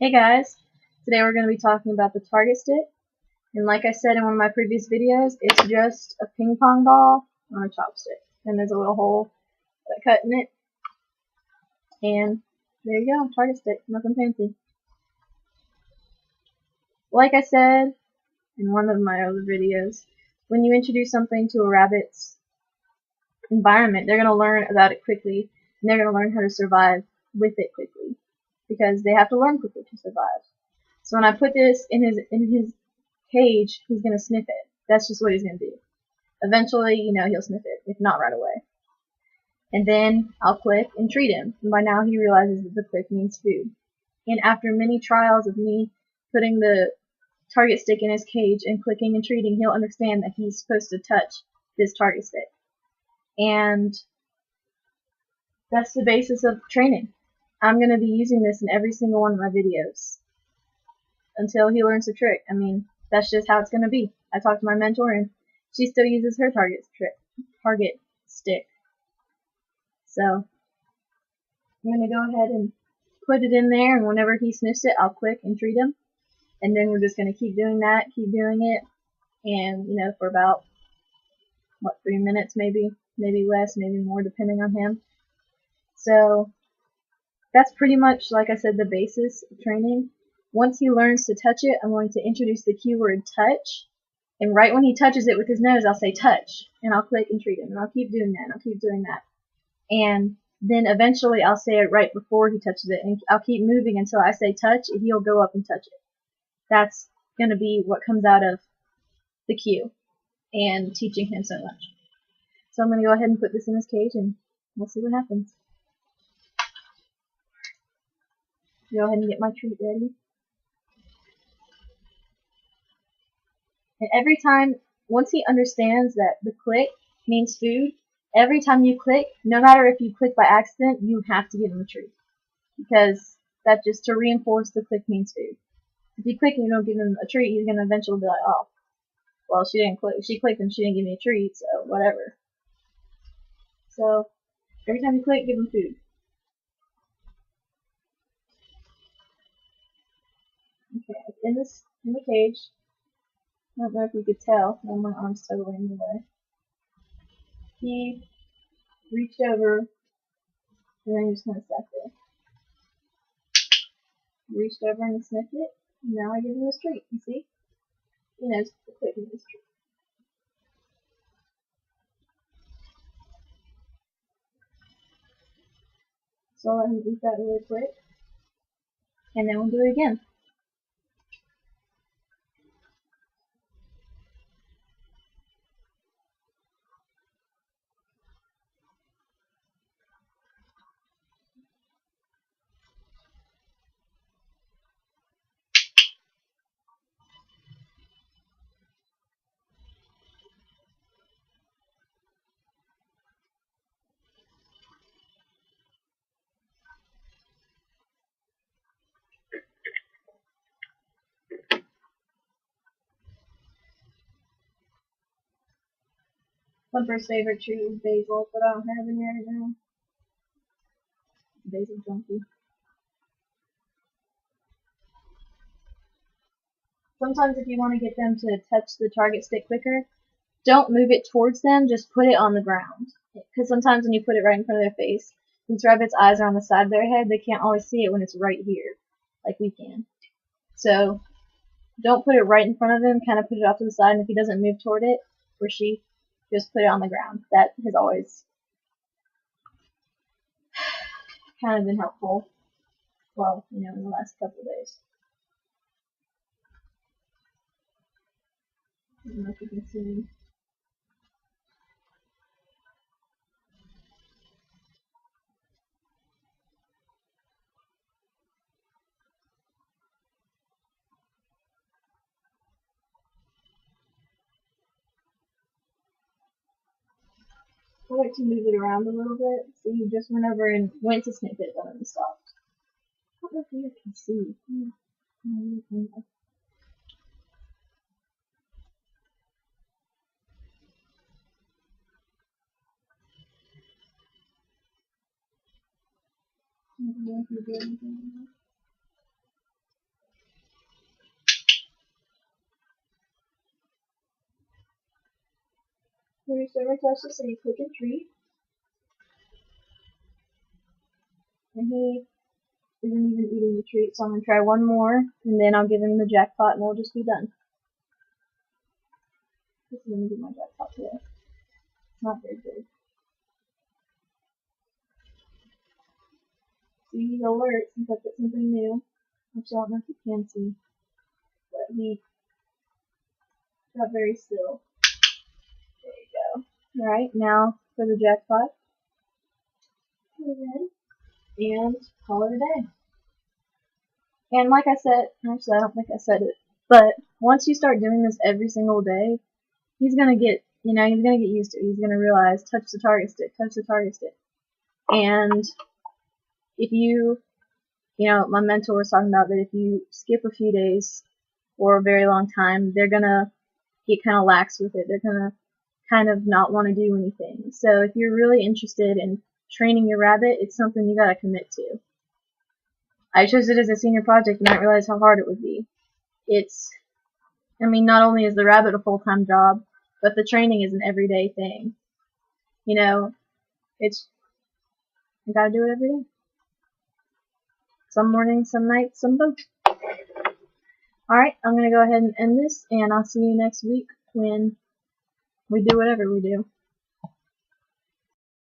Hey guys, today we're going to be talking about the target stick, and like I said in one of my previous videos, it's just a ping pong ball on a chopstick, and there's a little hole that cut in it, and there you go, target stick, nothing fancy. Like I said in one of my other videos, when you introduce something to a rabbit's environment, they're going to learn about it quickly, and they're going to learn how to survive with it quickly, because they have to learn quickly to survive. So when I put this in his cage, he's gonna sniff it. That's just what he's gonna do. Eventually, he'll sniff it, if not right away. And then I'll click and treat him. And by now he realizes that the click means food. And after many trials of me putting the target stick in his cage and clicking and treating, he'll understand that he's supposed to touch this target stick. And that's the basis of training. I'm gonna be using this in every single one of my videos until he learns the trick. I mean, that's just how it's going to be. I talked to my mentor, and she still uses her target stick. So I'm going to go ahead and put it in there, and whenever he sniffs it, I'll click and treat him. And then we're just going to keep doing that, keep doing it, and for about 3 minutes, maybe less, maybe more, depending on him. So that's pretty much, like I said, the basis of training. Once he learns to touch it, I'm going to introduce the keyword touch, and right when he touches it with his nose, I'll say touch, and I'll click and treat him, and I'll keep doing that, and I'll keep doing that. And then eventually I'll say it right before he touches it, and I'll keep moving until I say touch, and he'll go up and touch it. That's going to be what comes out of the cue and teaching him so much. So I'm going to go ahead and put this in his cage, and we'll see what happens. Go ahead and get my treat ready. And every time, once he understands that the click means food, every time you click, no matter if you click by accident, you have to give him a treat. Because that's just to reinforce the click means food. If you click and you don't give him a treat, he's going to eventually be like, oh, well, she didn't click. She clicked and she didn't give me a treat, so whatever. So every time you click, give him food. Okay, it's in the cage. I don't know if you could tell. My arm's totally in the way. He reached over, and then he just kind of sat there. He reached over and sniffed it. And now I give him his treat. You see? He knows the click is his treat. So I'll let him eat that really quick, and then we'll do it again. Thumper's favorite treat is basil, but I don't have any right now. Basil junkie. Sometimes if you want to get them to touch the target stick quicker, don't move it towards them, just put it on the ground. Because sometimes when you put it right in front of their face, since rabbits' eyes are on the side of their head, they can't always see it when it's right here, like we can. So don't put it right in front of him, kind of put it off to the side, and if he doesn't move toward it, or she, just put it on the ground. That has always kind of been helpful, well, in the last couple of days. I don't know if you can see me. I like to move it around a little bit. See, you just went over and went to sniff it, but then stopped. I don't know if you can see. I don't know if you do anything. Every server touch to say click and treat. And he isn't even eating the treat, so I'm going to try one more, and then I'll give him the jackpot, and we'll just be done. This is going to be my jackpot today. It's not very good. See, he's alert since I put something new. Actually, I don't know if you can see, but he got very still. There you go. Alright, now for the jackpot. And call it a day. And like I said, actually I don't think I said it, but once you start doing this every single day, he's gonna get, he's gonna get used to it. He's gonna realize, touch the target stick, touch the target stick. And if you, my mentor was talking about that if you skip a few days or a very long time, they're gonna get kind of lax with it. They're gonna kind of not want to do anything. So if you're really interested in training your rabbit, it's something you gotta commit to. I chose it as a senior project and I didn't realize how hard it would be. Not only is the rabbit a full-time job, but the training is an everyday thing. You gotta do it every day. Some mornings, some nights, some both. Alright, I'm gonna go ahead and end this, and I'll see you next week when we do whatever we do.